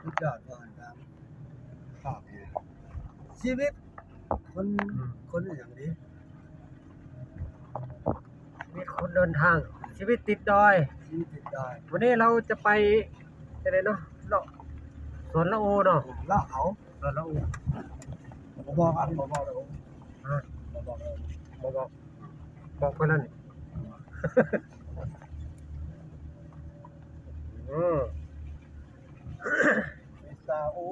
สุดยอดก่อนครับครับชีวิตคนอย่างนี้ชีวิตคนเดินทาง ชีวิตติดดอย ชีวิตติดดอย วันนี้เราจะไปอะไรเนาะเลาะสวนละโอเนาะ แล้วเขา สวนละโอ บอกอันบอกเลย ฮะ บอกเลย บอกไปแล้วนี่อืม มิสเตอร์อู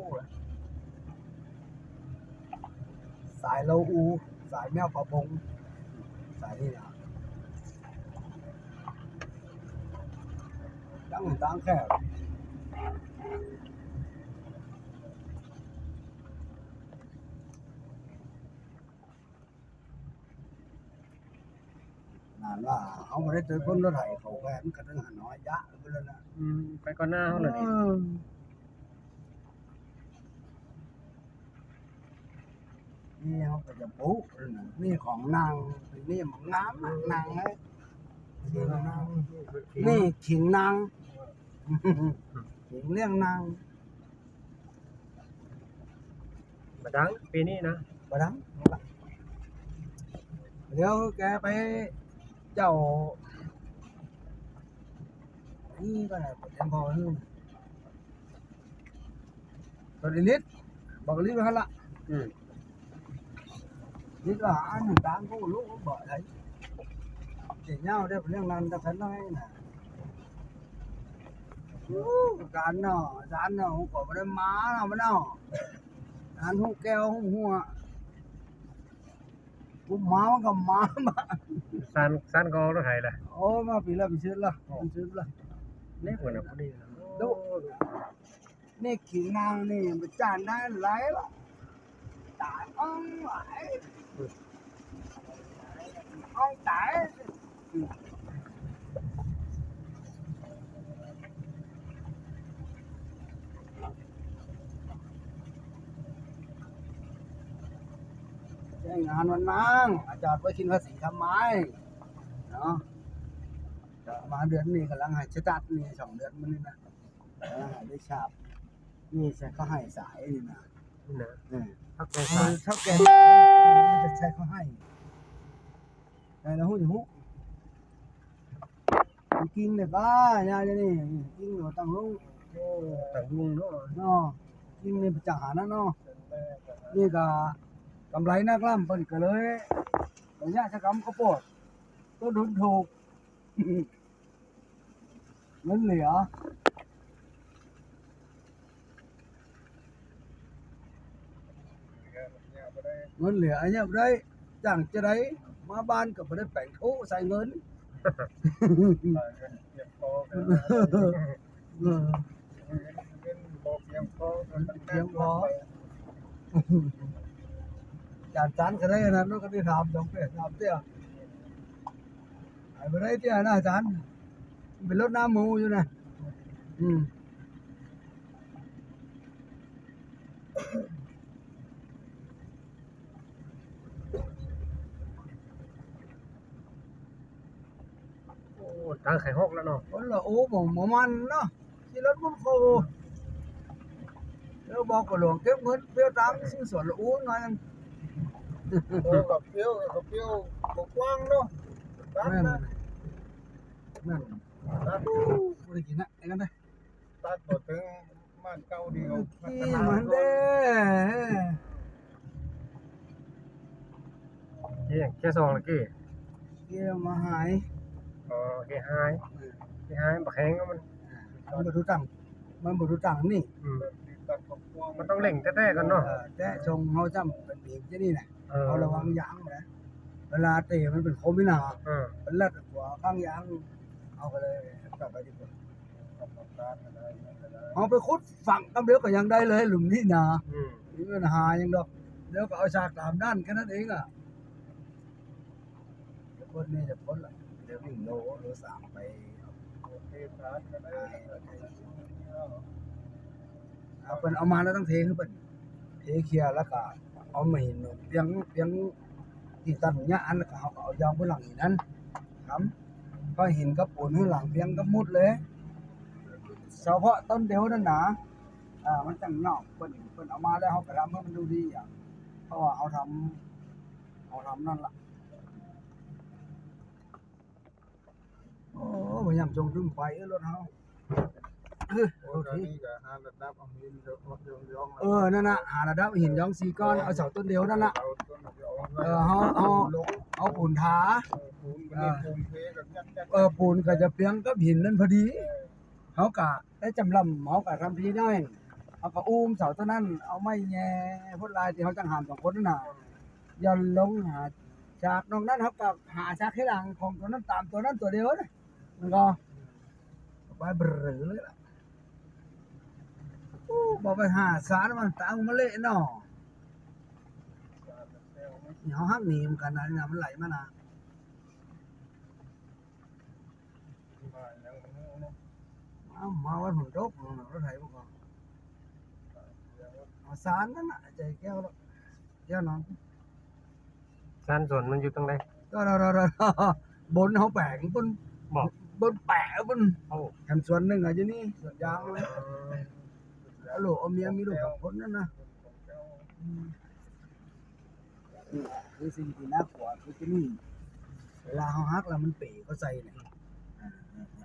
สายโลอูสายแมวประพงสายนี่นะตั้งแค่นานว่าเขาไม่ได้เจอคนรถไถเขาแหวนกันตั้งหันน้อยยะไปแล้วนะ ไปก่อนหน้าเขาเลยนี่ นี่เขาก็จะปุ๊นี่ของนางนี่มันงามนางเลยขิงนางนี่ขิงนางขิงเลี้ยงนาง มาดังปีนี้นะ บดังเดี๋ยวแกไปเจ้านี่ก็ได้เต็มพอนู่นตอนนี้บอกลิศว่าละ ลิศว่าอันหนึ่งตามกูลูกบอกเลยเจ้าเน่าได้เป็นเรื่องนั้นแต่ฉันน้อยน่ะการเนาะการเนาะผมก็ไม่ได้มาเนาะมันเนาะการหูแก้วหูหัวกูมามันก็มา สั้นก็รถไถแหละ โอ้มาปีละปีชื้นละปีชื้นละ เล็กกว่านะพอดีนะ ดูนี่ขิงนางนี่มันจานได้หลายละตายอ้องไหลอ้องตายใช้งานมันมั่งอาจารย์ไปกินภาษีทำไมเนาะมาเดือนนี้กำลังให้ชะตัดนี่2 เดือนมันนี่นะได้ฉาบนี่ใช้เขาให้สายนี่นะ นี่นะ ถ้าแกมันจะใช้เขาให้แต่ละหู้หู้กินเลยป้ายาเนี่ยนี่กินหนูตั้งลุง ต่างลุงเนาะ เนาะกินนี่ประจักษ์หานะเนาะนี่ก็กำไรนักล่ำเพิ่นก็เลยระยะชะกำข้าวโพดต้นทุนถูกเงินเหลือเงินเหลืออันเนี้ยได้จังจะได้มาบ้านก็บ่ได้แปลงโถใส่เงินเพียงพอจานจานก็ได้นะnóก็ได้ทำต้องไปทำเตี้ยไอ้บ่ได้เตี้ยนะจานเป็นรถน้ำหมูอยู่นะโอ้ทางไข่หกแล้วเนาะ คนละโอ้บ่หมอมันเนาะที่รถมันโคแล้วบอกกับหลวงเก็บเงินเปรี้ยวตามซื้อสวนละอู้หน่อยนึง กับเปรี้ยวกว้างเนาะตัด นั่น นะ นั่น ตัด บ่ได้กินนะไอ้กันเด้ ตัดตัวถึงบ้านเก่าดีเขาพัฒ นี่ นา มันเด้ แค่ซองละกี่ เกี่ยวมาหาย แค่หายบักแห้งก็มัน มันบ่รู้ตังมันบ่รู้ตังนี่ ตัดกับกว้าง มันต้องเล่งแท้ๆกันเนาะ แต่ชงเฮาจำเป็นเองที่นี่น่ะ เออ เอาระวังยางนะเวลาเตะมันเป็นคมนี่นา มันลัดกว่าข้างยางเอาไปเลยกลับไปดีกว่า กับการอะไรอะไร เอาไปขุดฝังกำเดียวก็ยังได้เลยหลุมนี่นา อืม มีปัญหายังดอกเดี๋ยวก็เอาฉากตามด้านแค่นั้นเองอ่ะคนนี้จะพ้นละเดี๋ยววิ่งโลสามไป โอเคตัดก็ได้ เอาเป็นเอามาแล้วต้องเทคือเป็นเทเคลียร์แล้วก็เอามาหินเพียงที่ตั้งเนี้ยอันแล้วก็เอายางบนหลังอีกนั้นครับก็หินกับปูนข้างหลังเพียงกับมุดเลยเฉพาะต้นเดียวนั่นนะ มันจังนอกเพิ่นเอามาแล้วเฮาก็ทำให้มันดูดีอ่ะเพราะว่าเฮาทนั่นล่ะโอ้บ่ยามจงถึงไปรถเฮา โอ้ตอนนี้ก็หาระดับเอาหินยองๆ นั่นน่ะหาระดับหินย้องสีก้อนเอาเสาต้นเดียวนั่นน่ะ เอาต้นเดียว เอาปูนท้า ปูนมันปูนเทกับยัด ปูนก็จะเปียงกับหินนั่นพอดีเฮาก็ได้จำลำเฮาก็ทำทีได้เฮาก็อุ้มเสาต้นนั้นเอาไม้แย่พุ่นลายที่เฮาจังหาม2คนนั่นน่ะย่อนลงหาจากนอกนั้นเฮาก็หาจากข้างหลังของตัวนั้นตามตัวนั้นตัวเดียวน่ะมันก็ไปเบ้อเลยล่ะโอ้บ่ไปหาสารมันตามมาเละเนาะเฮาฮักหนีมันกันนะมันไหลมาน่ะมาวันฝนตกรถไถบ่ก็เอาสารนั่นน่ะใจแก้วแล้วแก้วน้อง สันส่วนมันอยู่ตรงไหน ก็บนเฮาแปลงบนแปะบน เอ้า แถมส่วนหนึงอ่ะอยู่นี่ส่วนยางเลยแล้วลูกเอาเมียมีลูก2คนนั่นน่ะคือสิ่งที่น่ากลัวคือที่นี่เวลาเฮาฮักแล้วมันเป๋ก็ใส่เนี่ยเนี่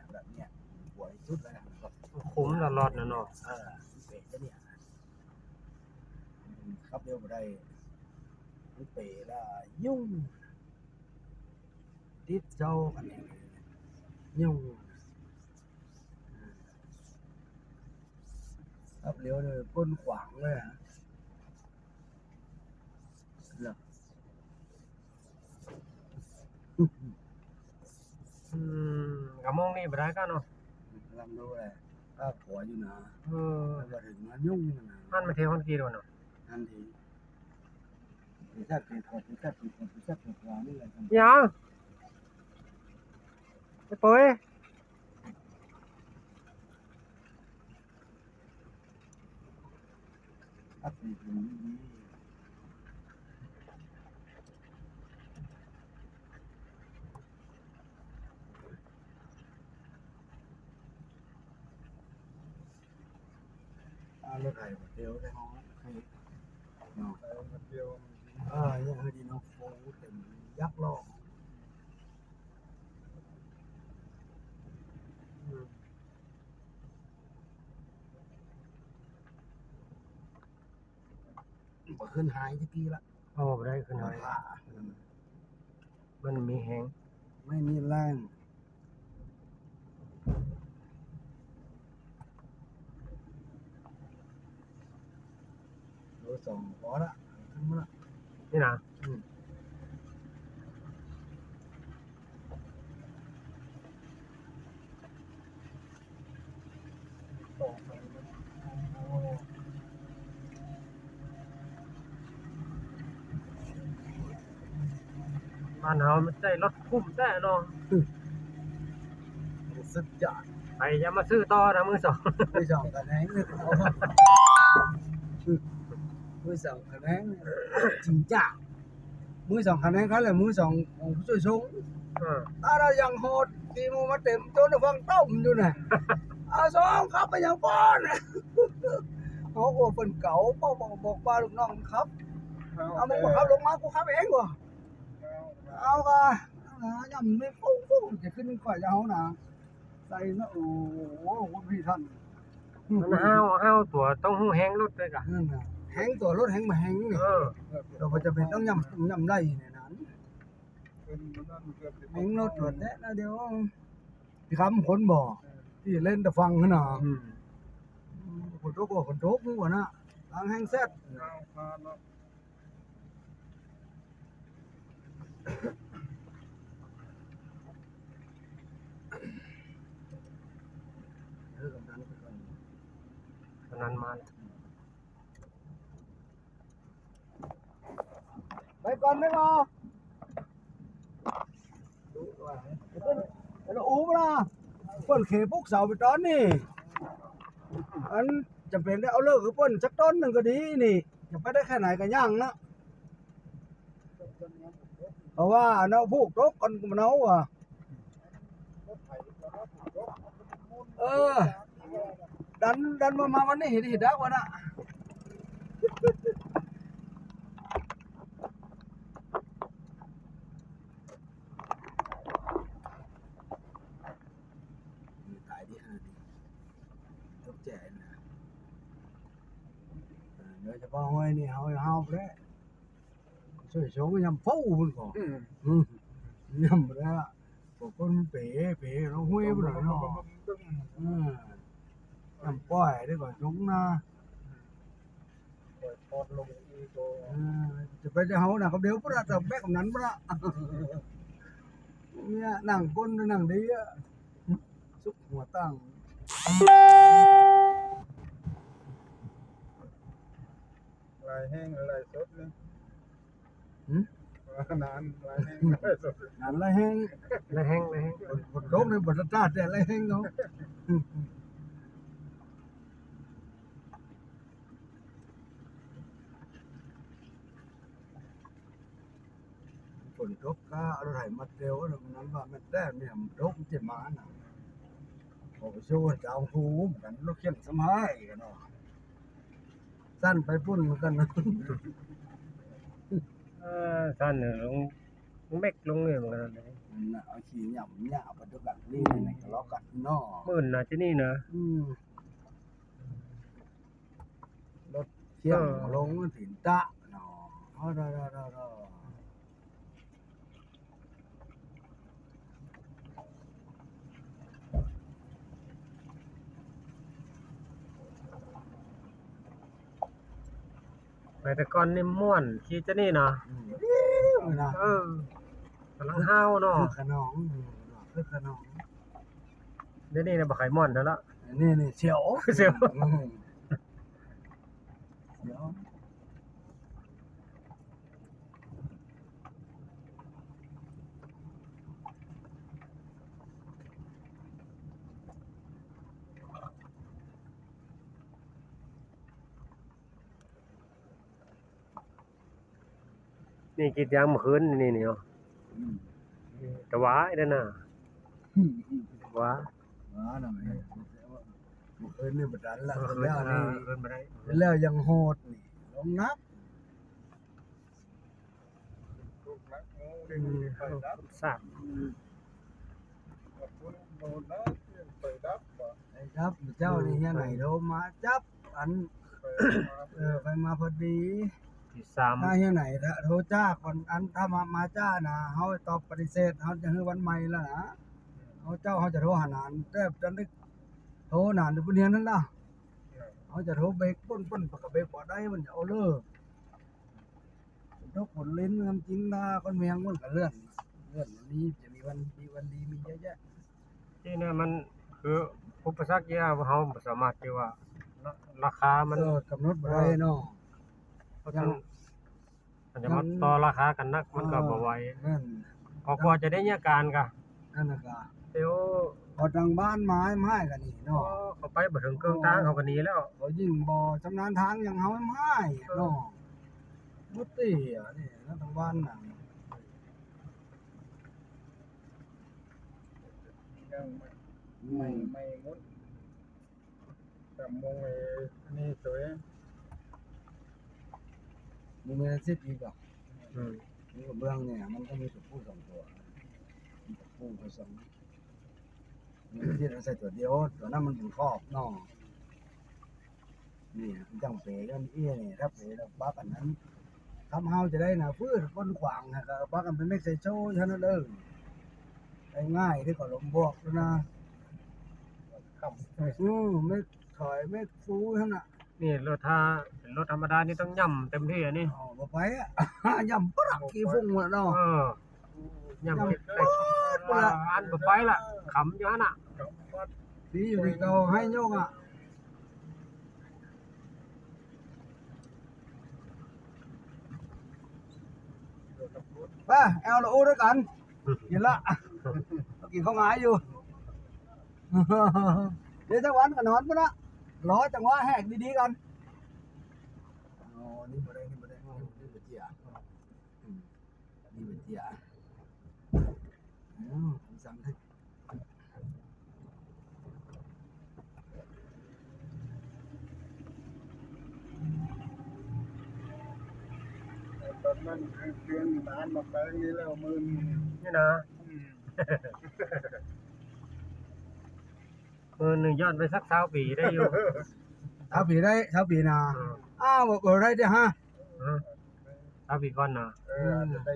ยแบบเนี้ยป่วยสุดแล้วนะครับ คุ้มตลอดนะเนาะ เป๋จะเนี่ยครับเร็วบ่ได้มันเป๋แล้วยุ่งติดเจ้ากันเนี่ยยุ่งครับเร็วเลยก้นขวางเลยฮะเหรอ กะมองนี่บ่ได้ก็เนาะ ลำดูเลยก็ผัวอยู่นะ เออ แล้วก็ถึงมันยุ่งนะ มันมาเทคนกี่โดนเนาะ ทันทีพิซซ่าปีกว่าพิซซ่าปีกว่าพิซซ่าปีกว่านี่แหละครับ ยังไปปุ้ย อัพปีกว่านี่รถไถเดียวได้ห้องให้เนาะยังให้ดีเนาะโฟเต็มยักษ์ล้อบ่ขึ้นหายตะกี้ละ โอ้บ่ได้ขึ้นหน่อยมันมีแฮง ไม่มีแรงโลสองพอละขึ้นมาละ นี่นะ บ้านเฮามันได้รถคุ้มได้เนาะ สุดยอด ไปอย่ามาซื้อต่อนะมือสอง มือสองคะแนนมือสองคะแนนจริงจ้ามือสองคะแนนเขาเลยมือสองของผู้ช่วยชง ถ้าเรายังโหดทีมูมาเต็มจนฟังต้มอยู่น่ะเอาสองครับไปยังป้อนเขาก็เป็นเก่าบอกป้าลูกน้องครับเอามึงบอกครับลงมากูครับเองว่ะเอาก็ยำไม่ฟุ้งจะขึ้นข่อยจะเอานะใส่นะโอ้โหคุณพี่ท่าน มันห้าวตัวต้องหู้แห้งรถด้วยกะ นั่นน่ะแห้งตัวรถแห้งมาแห้งนี่ เราก็จะเป็นต้องยำไรเนี่ยนั้นแห้งรถรถเนี่ยนะเดี๋ยวพี่คำคนบอกที่เล่นแต่ฟังขนาดคนโจ๊กคนโจ๊กนี่กว่านะทางแห้งแซ่บตอนนั้นมาแล้ว ไปก่อนไม่รอแล้วอู้มาเปิ้นเขปุ๊กเสาไปตอนนี่อันจำเป็นได้เอาเลิกคือเปิ้นสักต้นหนึ่งก็ดีนี่จะไปได้แค่ไหนก็ย่างนะเพราะว่าเนาะพวกรกกันมันเอาอ่ะ ดันมาวันนี้เห็นแล้ววะน่ะตายดิฮะตกใจนะเดี๋ยวจะบอกว่านี่เฮาแล้วช่วยโชว์ยำฟูมันก่อนยำแล้วพวกคนเป๋เราห้วยไปหน่อยเนาะยำป้อยได้ก่อนจงนะ ปอดลงอีโต จะไปจะเฮาน่ะเขาเดี๋ยวพุ่นน่ะแต่แม่ของนั้นพุ่นน่ะเนี่ยนั่งก้นนั่งดีอ่ะสุกหัวตั้ง ลายแห้งลายสดนี่นานลายแห้งลายสด นั่นละแห้ง เลยแห้ง บดโรคในบดตาแต่ละแห้งเนาะฝนตกก็อะไรมาเดียวนั้นว่ามันได้เนี่ยตกจะมาน่ะโอ้ชูเจ้าคูมกันลูกเขียนสมัยกันเนาะสั้นไปพุ่นกันนะ ท่านลงเม็กลงเนี่ยเหมือนกันเลย น่ะเอาขี้หย่ำหยาปัจจุบันนี่ในทะเลาะกันเนาะ มื่นนะที่นี่นะ รถเที่ยงลงถิ่นตะเนาะไปแต่ก่อนนี่ม่วนขี่จะนี่นะ นะ กำลังห้าวเนาะ คือขนองคือขนอง เดี๋ยวนี้นะบ่ไข่ม่วนแล้วละ นี่เสียว เสียว เสียว นี่กินยางเมื่อคืนนี่เนาะแต่ว่าไอ้นั่นน่ะว่า หน่อยเออนี่บัดนั้นละ เมื่อคืน แล้วนี่ เกินมาได้ แล้วยังโหดนี่ลงนับ ทุกนักงู อื ได้ ม ไปดับ สาบ คุณโดนนะไปดับ ไอ้ครับเจ้านี่เฮียไหนโทรมาจับอัน ไปมาพอดี ที่สาม ถ้าเฮียไหนโทรจ้าก่อนอันถ้ามาจ้านะเฮาตอบปฏิเสธเฮาจะให้วันใหม่แล้วนะเฮาจะโทรหานานแต่จันได้โทรนานอยู่พุ่นเฮียนั่นล่ะเฮาจะโทรเบรกปุ้นปากกะเบรกบ่ได้มันจะเอาเลิกนกผลลิ้นคำจริงนะคนเมียงมันก็เลื่อนวันนี้จะมีวันดีมีเยอะแยะ ที่นี่มันคืออุปสรรคเยอะว่าเฮาบ่สามารถที่ว่าราคามัน กำหนดบ่ได้เนาะ มันจะมาต่อราคากันนักมันก็บ่ไหว นั่น พอกว่าจะได้เนี่ยการก็ นั่นน่ะก็ เดี๋ยว พอทางบ้านไม้กันนี่เนาะ เขาไปบ่ถึงครึ่งทางเขาก็หนีแล้ว เขายิ่งบ่ชำนาญทางอย่างเฮาไม้เนาะบ่ติอ่ะนี่นะทางบ้านน่ะ ยังไม่งดแต่มงนี่สวย มีเมสิอีกอ่ะ อืม นี่ก็เบื้องเนี่ยมันก็มีตัวผู้2ตัวมีตัวผู้ผสมมีที่เราใส่ตัวเดียวตัวนั้นมันเป็นครอบเนาะนี่จังเป๋กันเอี้ยนี่ถ้าเป๋แล้วบักอันนั้นทำเฮาจะได้น่ะฟื้นคนขวางนะก็บักกันเป็นเม็กไซโชเท่านั้นเด้อได้ง่ายที่ก็ลมบวกแล้วนะ ขับ ไม่ถอยไม่ฟูเท่านั้น นี่รถถ้าเป็นรถธรรมดานี่ต้องย่ำเต็มที่อันนี้ อ๋อบ่ไปอ่ะ ยำปลักกี่ฟุ้งละเนาะ ย่ำอันบ่ไปละขำอยู่หั่นน่ะ ดีอยู่ที่เขาให้โยกอ่ะไปเอาละโอ้ด้วยกันกินละกินข้าวหงายอยู่ เดี๋ยวจะวันกันนอนปะนะรอจังหวะแหกดีๆกันอ๋อนี่บ่ได้นี่บ่เจียนี่บ่เจียสั่งให้ มันเดือนนานมาแปลงนี้แล้วมือ นี่นะหนึ่งย้อนไปสัก20 ปีได้อยู่ เท่าปีได้เท่าปีนา อืม อ้าวบ่ได้เด้อฮะ 20 ปีก่อนนะ อาจจะได้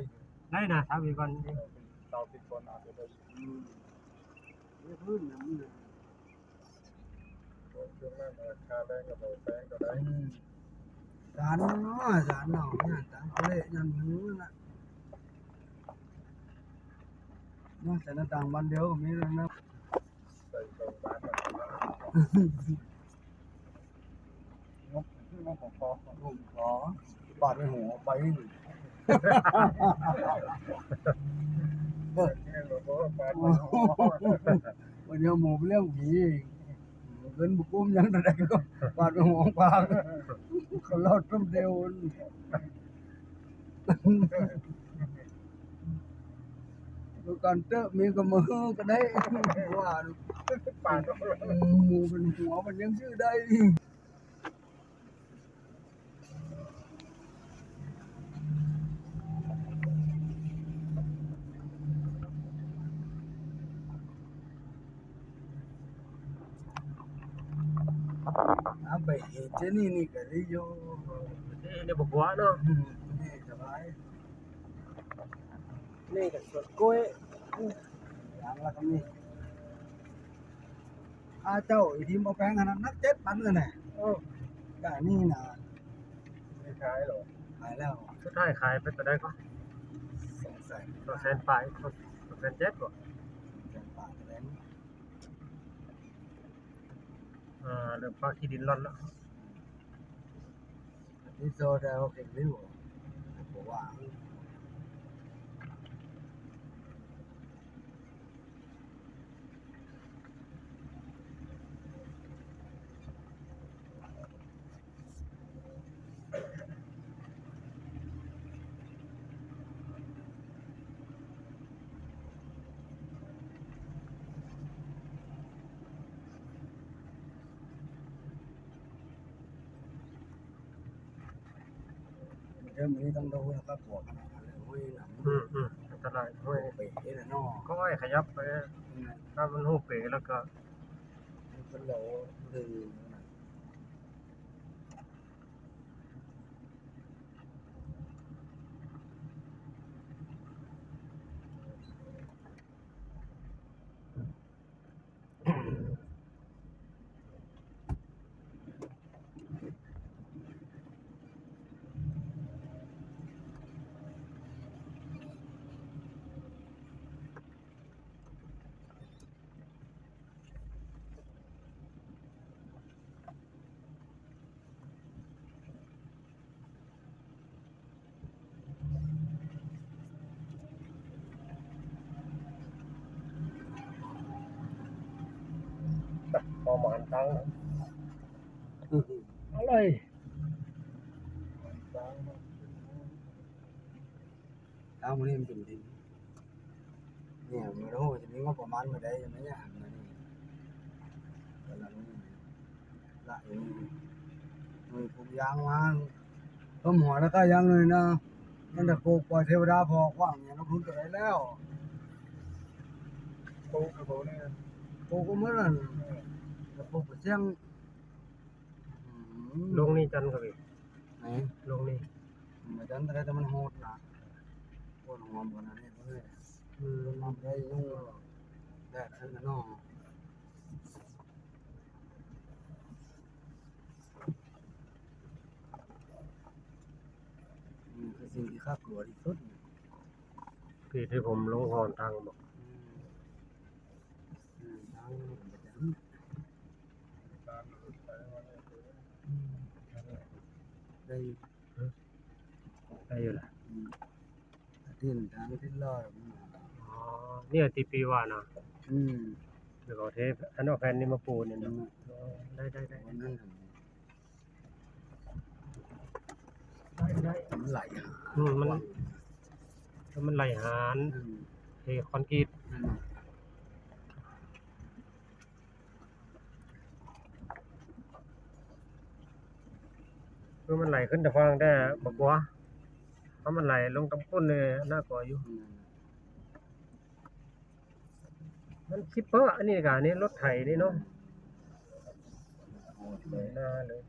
ได้นะ20 ปีก่อน เราติดคนอาจจะได้ นี่พื้นน่ะมันน่ะ ช่วงนั้นราคาแรงกับแพงก็ได้ สารเนาะสารเนาะเนี่ยสารเละยันมันนู้นน่ะเนาะแต่หน้าต่างบานเดียวก็มีแล้วนะ ใส่ตรงบ้านงบของพอ ผมขอปาดไปหัวไปนี่ เนี่ยเราก็ปาด วันนี้หมูเป็นเรื่องผีเงินบุกบุ้มยังแต่ก็ปาดไปหัวปากเขาเล่าต้มเดียวดูกันเตอะมีกับมือก็ได้ว่า ปาดก็ หมูเป็นหัวมันยังชื่อได้อาไปเห็นเจนี่นี่ก็ได้อยู่ นี่บอกว่าเนาะ นี่สบายนี่ก็สวนกล้วยอย่างละคำนี้เจ้าอีทีมเอาแปลงขนาดนัก7 ปันเลยแน่ก็นี่นะ ไม่ขายหรอ ขายแล้ว สุดท้ายขายไปตัวได้ก็ 200,000 200,000 ปลาย207กว่า บาทแล้ว เรื่องฟ้าที่ดินร่อนแล้ว นี่โซดาโอเคริ้วผมว่าเรื่องนี้ต้องดูแล้วก็ปวดขนาดนั้นเลยเว้ยหนัง อันตรายห้วย เป๋นะน้อ ก็ให้ขยับไปถ้ามันหูเป๋แล้วก็ เป็นโหลลืมประมาณตั้งอะไร ทางมันนี่มันเป็นดินเนี่ยมันรู้จะมีงบประมาณมาได้ยังไงเนี่ยมันนี่แต่ละนี่ละอย่างนี้มันปลูกยางมาต้มหัวแล้วก็ยางเลยนะนั่นแต่ปลูกปล่อยเทวดาพอขว้างเนี่ยเราคุ้นตัวได้แล้ว โต๊ะกับโต๊ะเนี่ย ปลูกก็เหมือนกันแต่ปลูกไปเชียง ลงนี่จันทร์ครับพี่ ไหน ลงนี่ มันจันแต่มันโหดนะโคตรหอมกว่านั้นเลยน้ำได้ยุ่งแดดขึ้นกันน้องคือสิ่งที่ข้ากลัวที่สุด พี่ที่ผมลงหอนทางบอก ทางประจ ตามรถไฟมาเนี่ย ำได้ ได้อยู่แหละ ที่ทางที่ลอย อ๋อเนี่ยที่ปีว่านะ อืม เดี๋ยวเขาเทอันเอาแผ่นนี้มาปูเนี่ยนะได้ วันนั้น ได้ มันไหลหา มันไหลหารเทคอนกรีตคือมันไหลขึ้นแต่ฟังได้บอกว่า เพราะมันไหลลงตำก้นเลยน่ากลัวอยู่มันคิปเปอร์อันนี้กะอันนี้รถไถนี่เนาะไหลหน้าเลย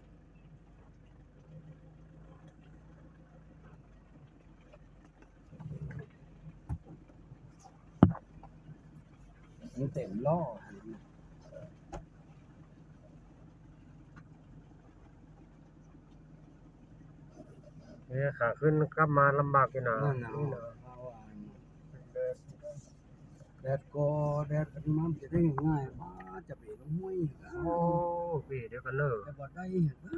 มันเต็มล้อ เนี่ยขาขึ้นกลับมาลำบากอยู่นะ นั่นน่ะ นี่นะ แดดก็แดดกันมันจะได้ง่ายมาจะไปลงห้วย โอ้พี่เดี๋ยวกันเนอะ แต่บ่ได้เห็นนะ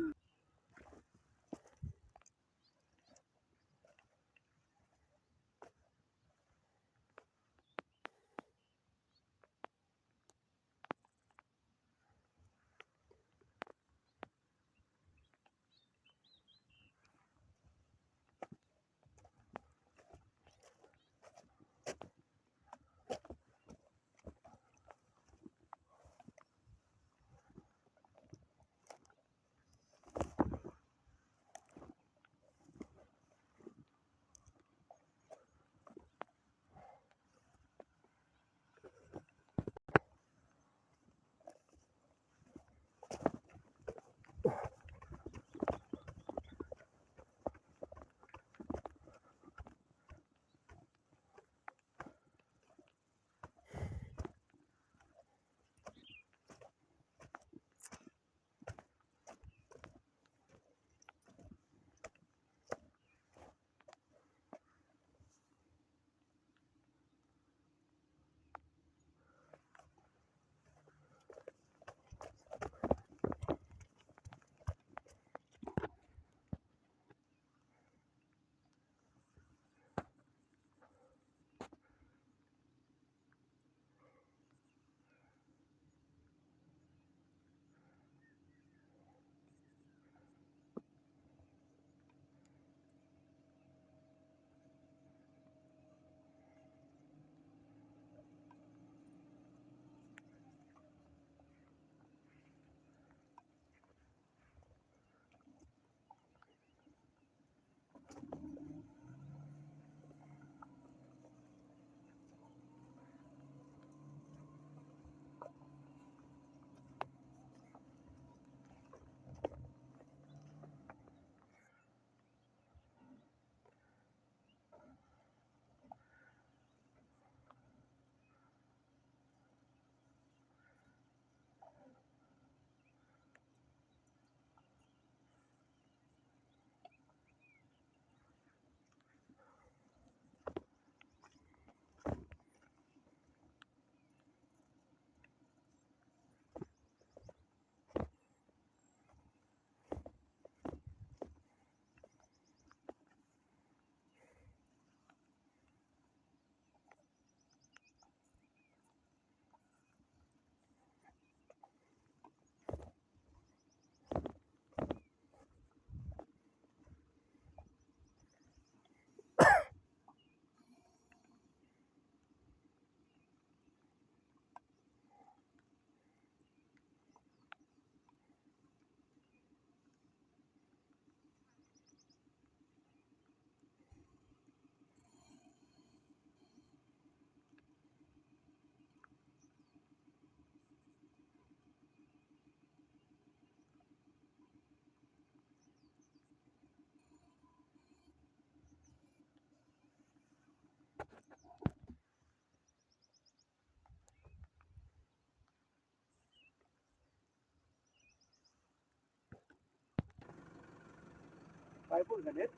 ไปพูดกันเด็ด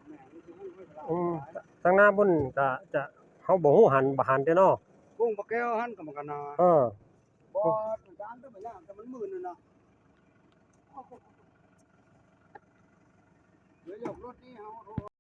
แม่นี่สิพูดไม่ตลาด ทางหน้าพุ่นก็จะเขาบ่ฮู้หันบ่หันเด้อเนาะ กุ้งปลาแก้วหันกับมันกันนะ เออ บ่จานก็บ่ยากแต่มันมื่นนั่นน่ะเดี๋ยวยกรถนี่เฮา